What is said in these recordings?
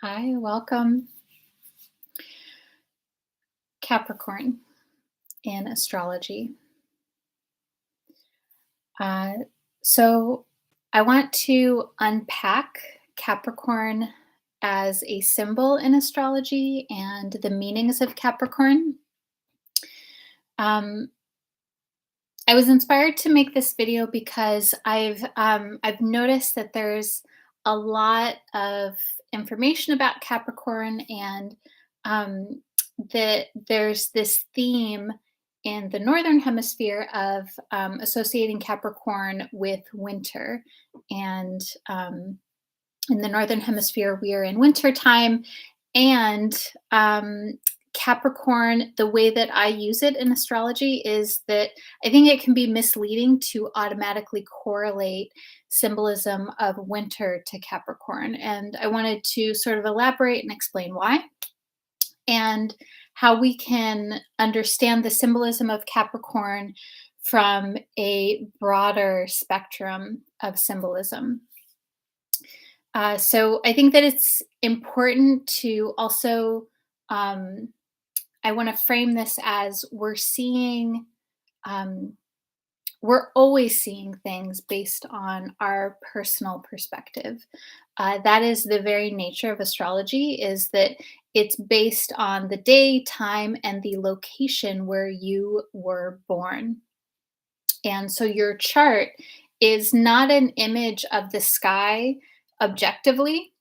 Hi, welcome. Capricorn in astrology. Uh, so, I want to unpack Capricorn as a symbol in astrology and the meanings of Capricorn. Um, I was inspired to make this video because I've noticed that there's a lot of information about Capricorn and um, that there's this theme in the northern hemisphere of associating Capricorn with winter, and in the northern hemisphere we are in winter time, and Capricorn, the way that I use it in astrology is that I think it can be misleading to automatically correlate symbolism of winter to Capricorn. And I wanted to sort of elaborate and explain why, and how we can understand the symbolism of Capricorn from a broader spectrum of symbolism. So I think that it's important to also, um, I want to frame this as um, we're always seeing things based on our personal perspective. That is the very nature of astrology, is that it's based on the day, time, and the location where you were born. And so your chart is not an image of the sky objectively,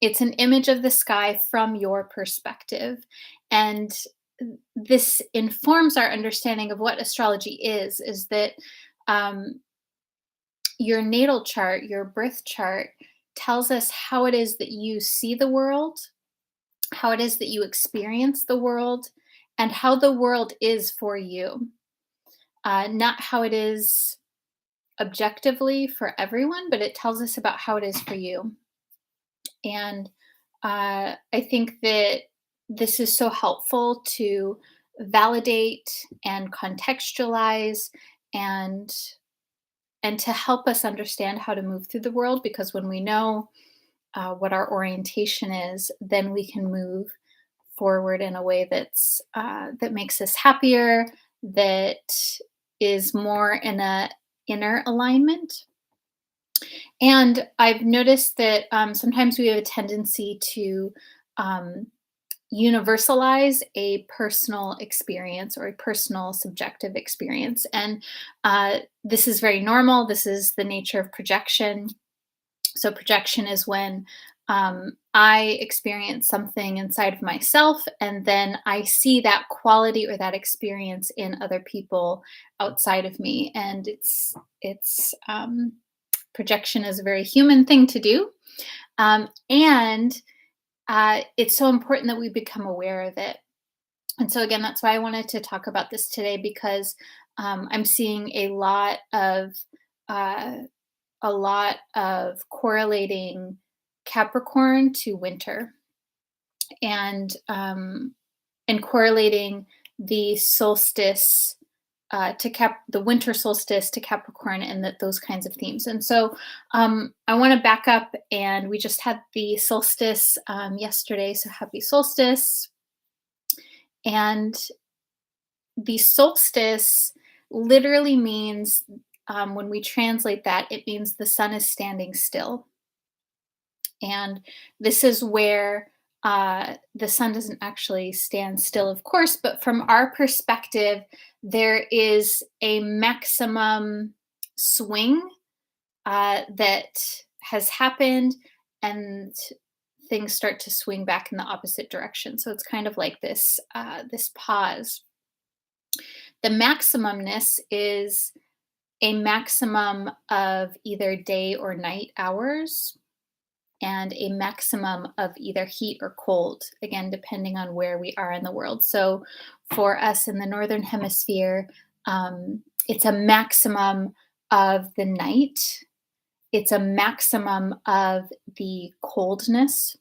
it's an image of the sky from your perspective. And this informs our understanding of what astrology is that um, your natal chart, your birth chart, tells us how it is that you see the world, how it is that you experience the world, and how the world is for you. Not how it is objectively for everyone, but it tells us about how it is for you. And I think that this is so helpful to validate and contextualize and to help us understand how to move through the world, because when we know what our orientation is, then we can move forward in a way that makes us happier, that is more in a inner alignment. And I've noticed that sometimes we have a tendency to um, universalize a personal experience or a personal subjective experience. And this is very normal. This is the nature of projection. So, projection is when I experience something inside of myself, and then I see that quality or that experience in other people outside of me. And it's projection is a very human thing to do. And it's so important that we become aware of it. And so, again, that's why I wanted to talk about this today, because I'm seeing uh, a lot of correlating Capricorn to winter, and correlating the solstice the winter solstice to Capricorn, and those kinds of themes. And so I want to back up, and we just had the solstice yesterday, so happy solstice. And the solstice literally means, when we translate that, it means the sun is standing still. And this is where the sun doesn't actually stand still, of course, but from our perspective, there is a maximum swing that has happened, and things start to swing back in the opposite direction. So it's kind of like this pause. The maximumness is a maximum of either day or night hours, and a maximum of either heat or cold, again, depending on where we are in the world. So for us in the Northern Hemisphere, it's a maximum of the night, it's a maximum of the coldness,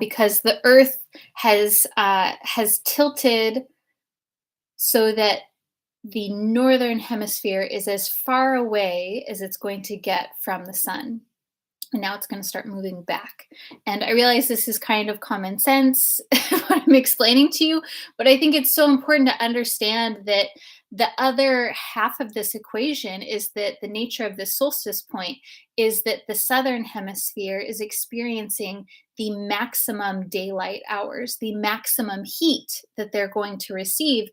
because the Earth has tilted so that the Northern Hemisphere is as far away as it's going to get from the sun. and now it's going to start moving back. And I realize this is kind of common sense what I'm explaining to you, but I think it's so important to understand that the other half of this equation is that the nature of the solstice point is that the southern hemisphere is experiencing the maximum daylight hours, the maximum heat that they're going to receive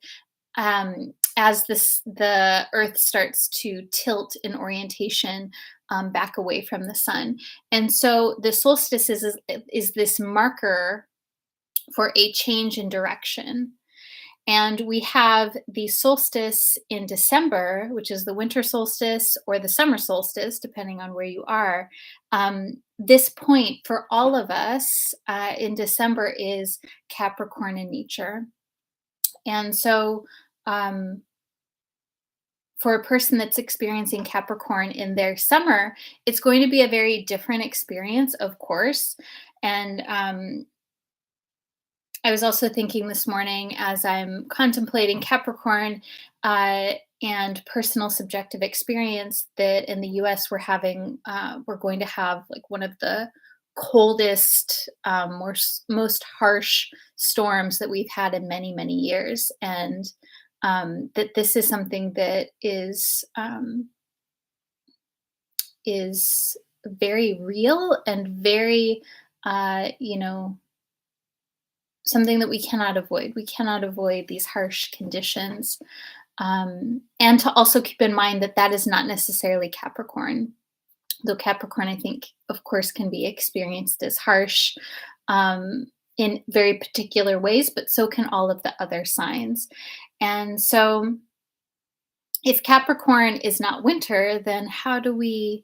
as the Earth starts to tilt in orientation back away from the sun. And so the solstice is this marker for a change in direction. And we have the solstice in December, which is the winter solstice or the summer solstice, depending on where you are. This point for all of us in December is Capricorn in nature. And so, for a person that's experiencing Capricorn in their summer, it's going to be a very different experience, of course. And I was also thinking this morning as I'm contemplating Capricorn and personal subjective experience that in the US we're going to have like one of the coldest, most harsh storms that we've had in many, many years. And that this is something that is very real and very, something that we cannot avoid. We cannot avoid these harsh conditions. And to also keep in mind that that is not necessarily Capricorn, though Capricorn, I think, of course, can be experienced as harsh in very particular ways, but so can all of the other signs. And so if Capricorn is not winter, then how do we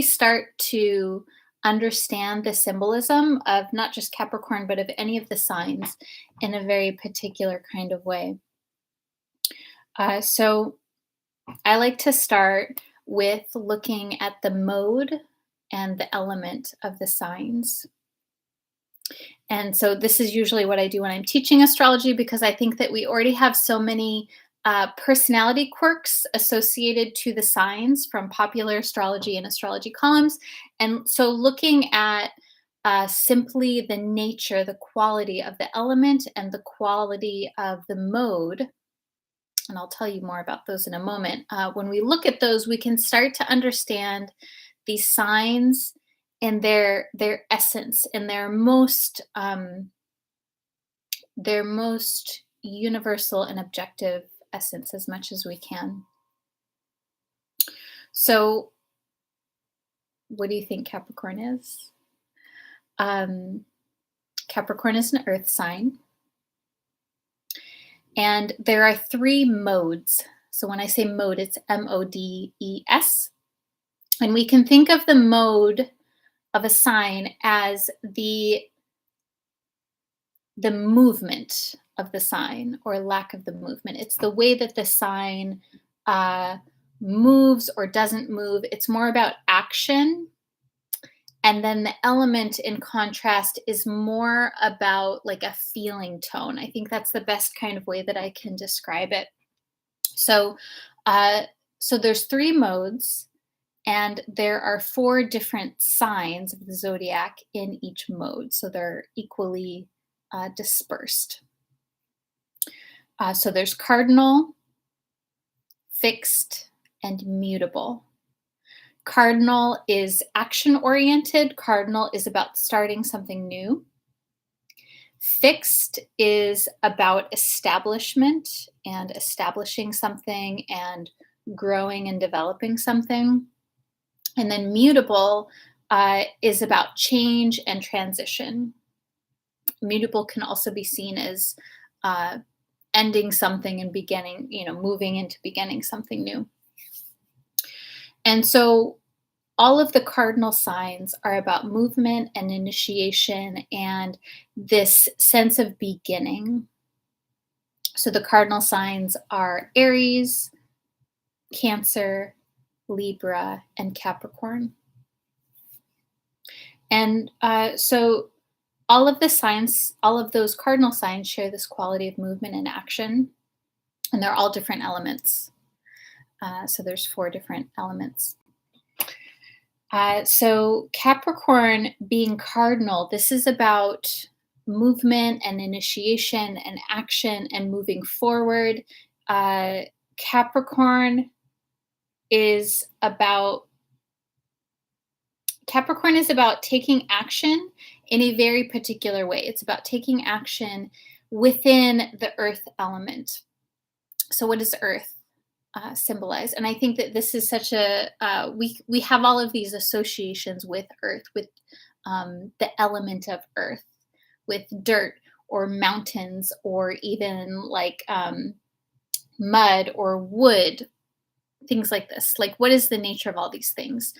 start to understand the symbolism of not just Capricorn, but of any of the signs in a very particular kind of way? So I like to start with looking at the mode and the element of the signs. And so this is usually what I do when I'm teaching astrology, because I think that we already have so many personality quirks associated to the signs from popular astrology and astrology columns. And so looking at simply the nature, the quality of the element and the quality of the mode, and I'll tell you more about those in a moment. When we look at those, we can start to understand these signs in their essence, in their most universal and objective essence as much as we can. So, what do you think Capricorn is? Capricorn is an earth sign. And there are 3 modes. So when I say mode, it's M-O-D-E-S. And we can think of the mode of a sign as the movement of the sign or lack of the movement. It's the way that the sign moves or doesn't move. It's more about action. And then the element in contrast is more about like a feeling tone. I think that's the best kind of way that I can describe it. So, so there's 3 modes, and there are 4 different signs of the zodiac in each mode. So they're equally dispersed. So there's cardinal, fixed, and mutable. Cardinal is action-oriented. Cardinal is about starting something new. Fixed is about establishment and establishing something and growing and developing something. And then mutable is about change and transition. Mutable can also be seen as ending something and beginning, moving into beginning something new. And so all of the cardinal signs are about movement and initiation and this sense of beginning. So the cardinal signs are Aries, Cancer, Libra, and Capricorn. And so all of the signs, all of those cardinal signs share this quality of movement and action, and they're all different elements. So there's 4 different elements. So Capricorn being cardinal, this is about movement and initiation and action and moving forward. Uh, Capricorn is about Capricorn is about taking action in a very particular way. It's about taking action within the earth element. So, what does earth symbolize? And I think that this is such a we have all of these associations with earth, with the element of earth, with dirt or mountains, or even like mud or wood, things like this. Like, what is the nature of all these things?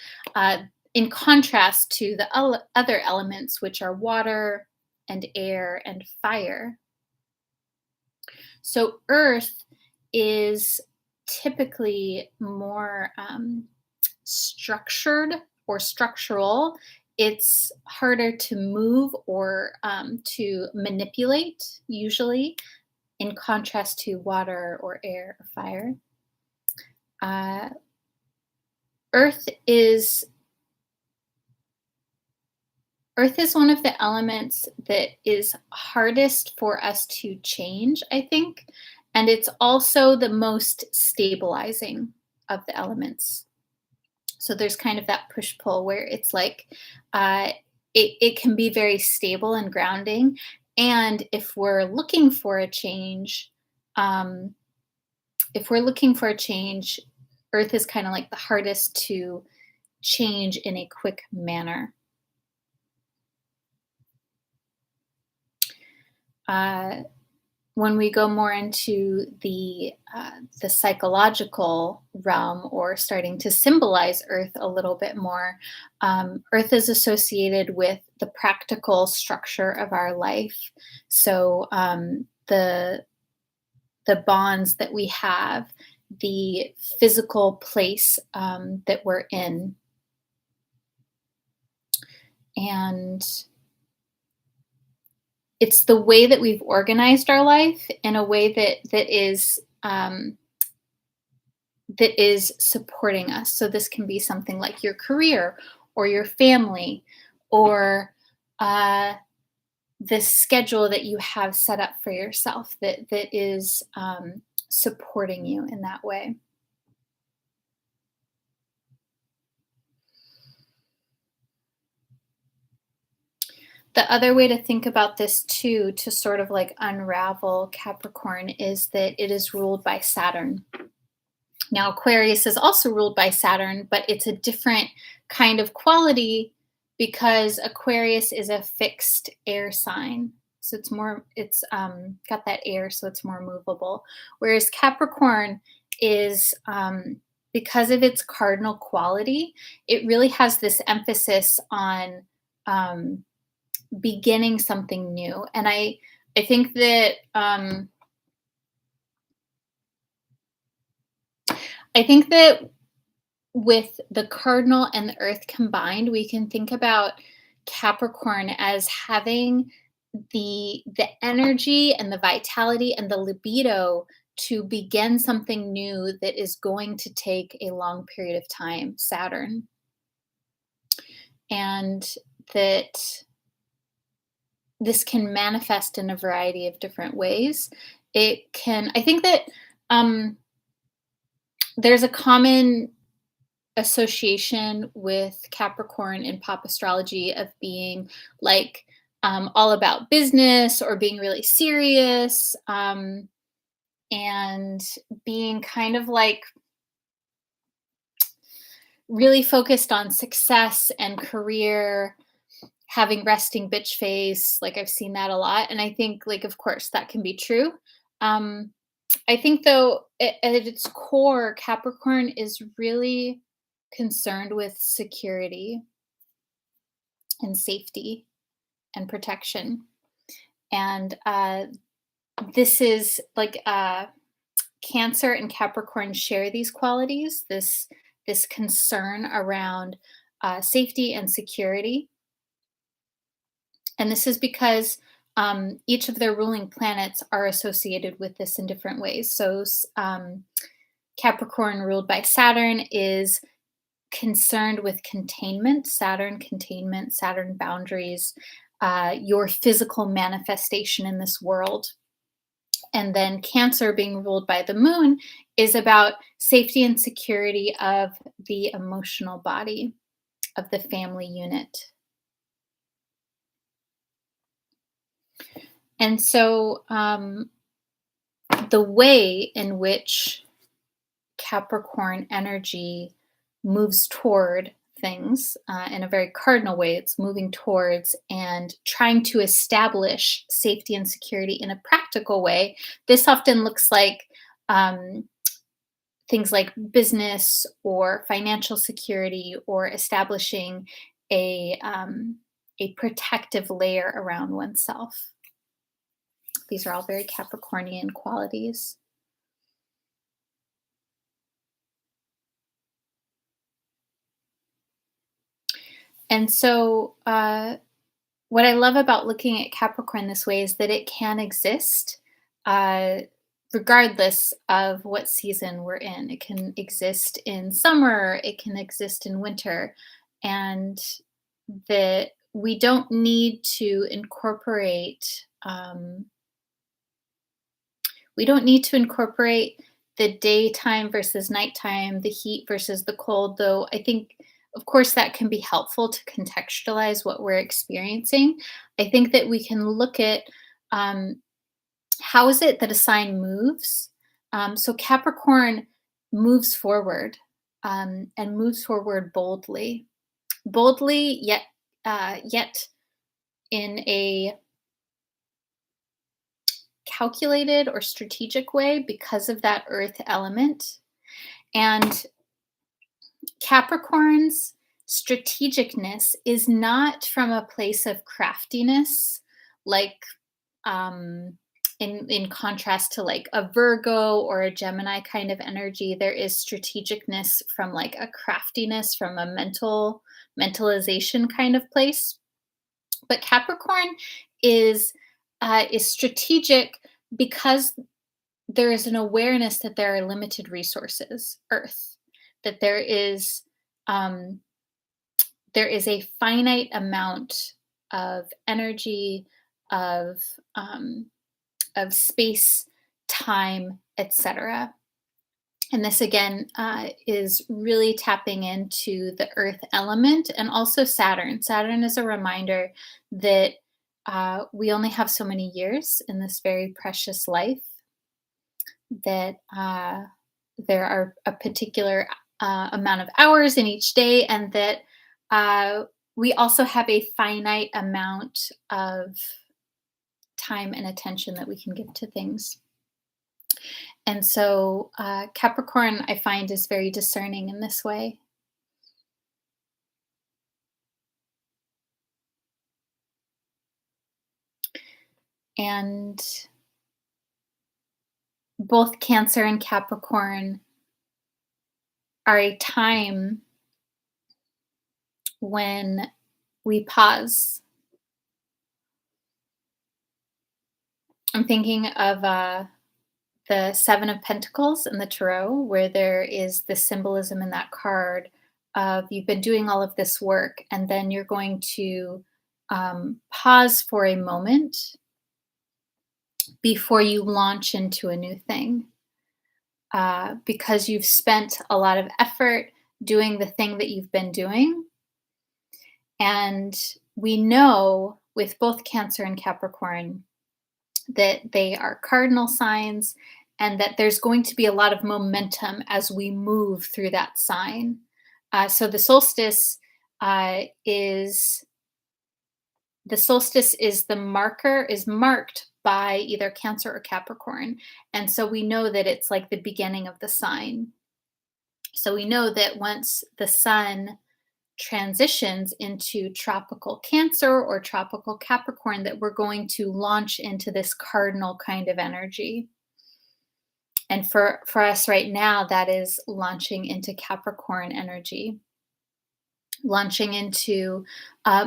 In contrast to the other elements, which are water and air and fire. So, earth is typically more structured or structural. It's harder to move or to manipulate, usually, in contrast to water or air or fire. Uh, earth is one of the elements that is hardest for us to change, I think, and it's also the most stabilizing of the elements. So there's kind of that push-pull where it's like, uh, it can be very stable and grounding, and um, if we're looking for a change, Earth is kinda like the hardest to change in a quick manner. Uh, when we go more into the psychological realm, or starting to symbolize Earth a little bit more, Earth is associated with the practical structure of our life. So the bonds that we have, the physical place that we're in, and it's the way that we've organized our life in a way that is supporting us. So this can be something like your career or your family, or uh, the schedule that you have set up for yourself that is supporting you in that way. The other way to think about this too, to sort of like unravel Capricorn, is that it is ruled by Saturn. Now, Aquarius is also ruled by Saturn, but it's a different kind of quality because Aquarius is a fixed air sign. So it's got that air, so it's more movable. Whereas Capricorn is, because of its cardinal quality, it really has this emphasis on um, beginning something new. And I think that I think that with the cardinal and the earth combined, we can think about Capricorn as having the energy and the vitality and the libido to begin something new that is going to take a long period of time, Saturn. And that this can manifest in a variety of different ways. I think that um, there's a common association with Capricorn in pop astrology of being like all about business, or being really serious, and being kind of like really focused on success and career, having resting bitch face. Like, I've seen that a lot. And I think, like, of course, that can be true. Um, I think, though, at its core, Capricorn is really concerned with security and safety and protection. And this is like Cancer and Capricorn share these qualities, this concern around safety and security. And this is because each of their ruling planets are associated with this in different ways. So Capricorn, ruled by Saturn, is concerned with containment, Saturn boundaries, your physical manifestation in this world. And then Cancer, being ruled by the moon, is about safety and security of the emotional body, of the family unit. And so the way in which Capricorn energy moves toward things in a very cardinal way, it's moving towards and trying to establish safety and security in a practical way. This often looks like um, things like business or financial security, or establishing a protective layer around oneself. These are all very Capricornian qualities. And so, what I love about looking at Capricorn this way is that it can exist uh, regardless of what season we're in. It can exist in summer, it can exist in winter, and that we don't need to incorporate. We don't need to incorporate the daytime versus nighttime, the heat versus the cold, though I think, of course, that can be helpful to contextualize what we're experiencing. I think that we can look at um, how is it that a sign moves. So Capricorn moves forward and moves forward boldly, yet in a calculated or strategic way because of that earth element. And Capricorn's strategicness is not from a place of craftiness, like in contrast to like a Virgo or a Gemini kind of energy. There is strategicness from like a craftiness, from a mentalization kind of place. But Capricorn is strategic because there is an awareness that there are limited resources, Earth, that um, there is a finite amount of energy, of space, time, etc. And this again is really tapping into the earth element, and also Saturn. Saturn is a reminder that we only have so many years in this very precious life, that there are a particular amount of hours in each day, and that we also have a finite amount of time and attention that we can give to things. And so Capricorn, I find, is very discerning in this way. And both Cancer and Capricorn are a time when we pause. I'm thinking of the Seven of Pentacles in the Tarot, where there is the symbolism in that card of you've been doing all of this work, and then you're going to pause for a moment before you launch into a new thing. Because you've spent a lot of effort doing the thing that you've been doing. And we know with both Cancer and Capricorn that they are cardinal signs, and that there's going to be a lot of momentum as we move through that sign. So the solstice is marked by either Cancer or Capricorn. And so we know that it's like the beginning of the sign. So we know that once the sun transitions into tropical Cancer or tropical Capricorn, that we're going to launch into this cardinal kind of energy. And for us right now, that is launching into Capricorn energy, launching into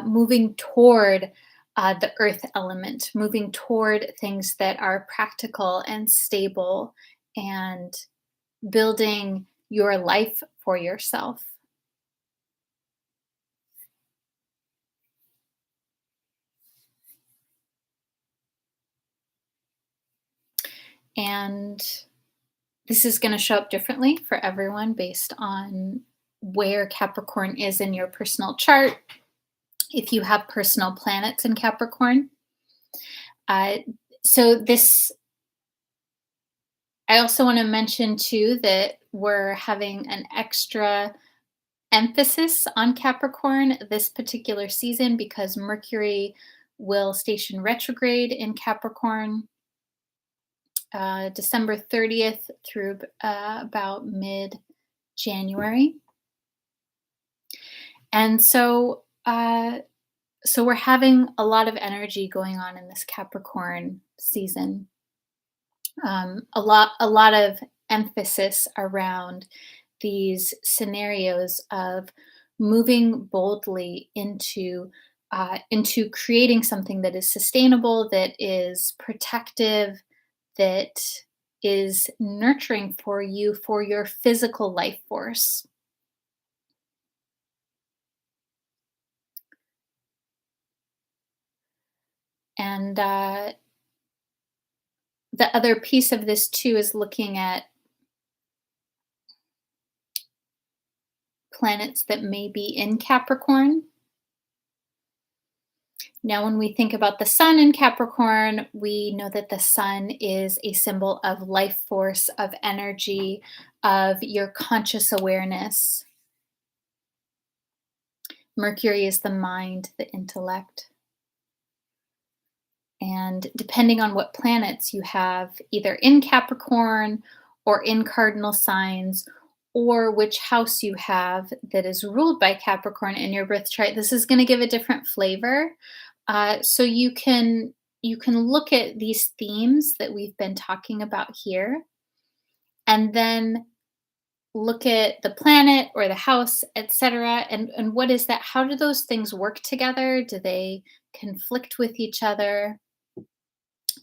moving toward the earth element, moving toward things that are practical and stable, and building your life for yourself. And this is going to show up differently for everyone based on where Capricorn is in your personal chart. If you have personal planets in Capricorn. Uh, so this, I also want to mention too that we're having an extra emphasis on Capricorn this particular season because Mercury will station retrograde in Capricorn December 30th through about mid-January. And so we're having a lot of energy going on in this Capricorn season. A lot of emphasis around these scenarios of moving boldly into creating something that is sustainable, that is protective, that is nurturing for you for your physical life force. And the other piece of this too is looking at planets that may be in Capricorn. Now, when we think about the sun in Capricorn, we know that the sun is a symbol of life force, of energy, of your conscious awareness. Mercury is the mind, the intellect. And depending on what planets you have, either in Capricorn or in cardinal signs, or which house you have that is ruled by Capricorn in your birth chart, this is going to give a different flavor. So you can look at these themes that we've been talking about here, and then look at the planet or the house, etc. And what is that? How do those things work together? Do they conflict with each other?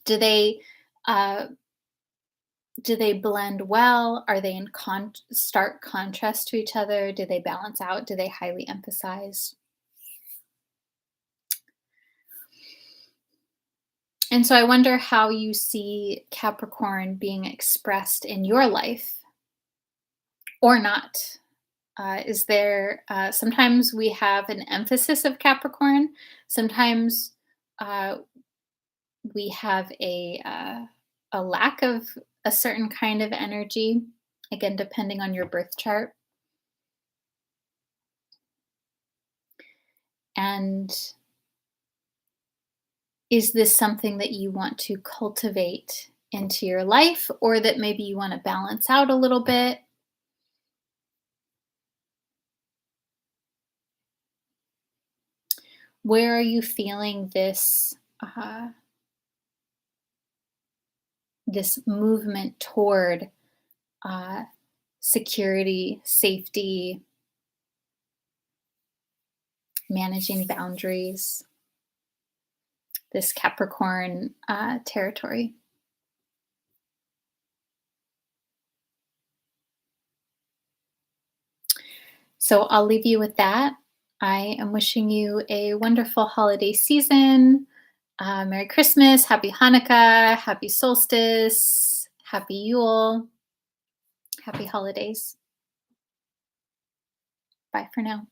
Do they blend well? Are they in stark contrast to each other? Do they balance out? Do they highly emphasize? And so I wonder how you see Capricorn being expressed in your life or not. Is there sometimes we have an emphasis of Capricorn, sometimes we have a lack of a certain kind of energy, again, depending on your birth chart. And is this something that you want to cultivate into your life, or that maybe you want to balance out a little bit? Where are you feeling this this movement toward security, safety, managing boundaries, this Capricorn territory? So I'll leave you with that. I am wishing you a wonderful holiday season. Merry Christmas, Happy Hanukkah, Happy Solstice, Happy Yule, Happy holidays. Bye for now.